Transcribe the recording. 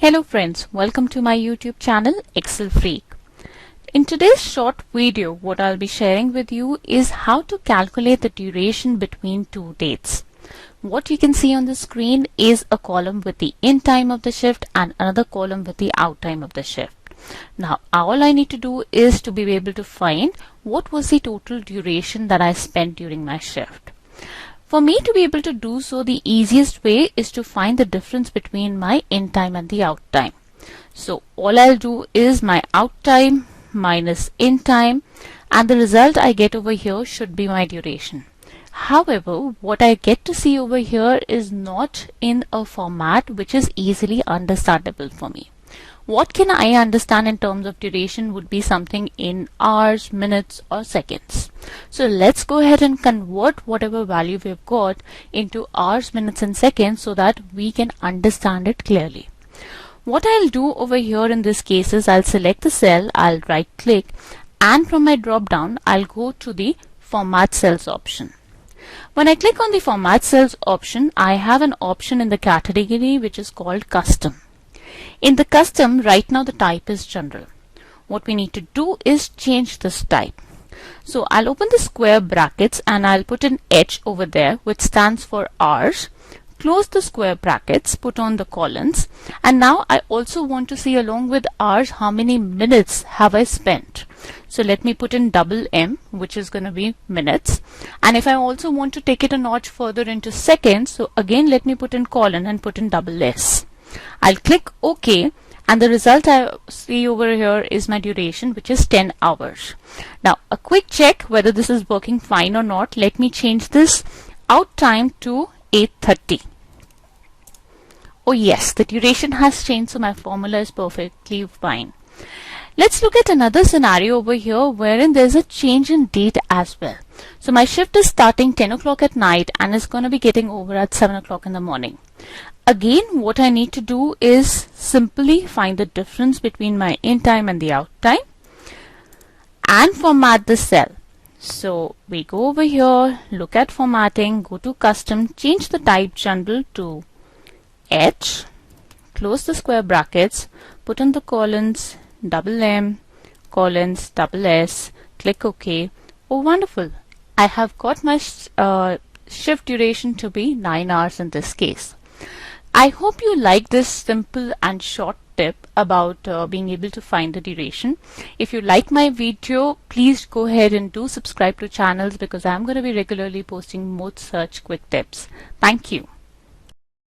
Hello friends, welcome to my YouTube channel Excel Freak. In today's short video, what I'll be sharing with you is how to calculate the duration between two dates. What you can see on the screen is a column with the in time of the shift and another column with the out time of the shift. Now all I need to do is to be able to find what was the total duration that I spent during my shift. For me to be able to do so, the easiest way is to find the difference between my in time and the out time. So all I'll do is my out time minus in time, and the result I get over here should be my duration. However, what I get to see over here is not in a format which is easily understandable for me. What can I understand in terms of duration would be something in hours, minutes or seconds. So let's go ahead and convert whatever value we've got into hours, minutes and seconds so that we can understand it clearly. What I'll do over here in this case is I'll select the cell, I'll right click, and from my drop down I'll go to the format cells option. When I click on the format cells option, I have an option in the category which is called custom. In the custom, right now the type is general. What we need to do is change this type. So I'll open the square brackets and I'll put an H over there which stands for hours. Close the square brackets, put on the colons, and now I also want to see along with hours how many minutes have I spent. So let me put in double M, which is going to be minutes, and if I also want to take it a notch further into seconds, so again let me put in colon and put in double S. I'll click OK, and the result I see over here is my duration, which is 10 hours. Now a quick check whether this is working fine or not. Let me change this out time to 8:30. Oh yes, the duration has changed, so my formula is perfectly fine. Let's look at another scenario over here wherein there's a change in date as well. So my shift is starting 10 o'clock at night and is going to be getting over at 7 o'clock in the morning. Again, what I need to do is simply find the difference between my in time and the out time and format the cell. So we go over here, look at formatting, go to custom, change the type general to H, close the square brackets, put in the colons, double M, colons, double S, click OK. Oh wonderful, I have got my shift duration to be 9 hours in this case. I hope you like this simple and short tip about being able to find the duration. If you like my video, please go ahead and do subscribe to channels because I'm going to be regularly posting more such quick tips. Thank you.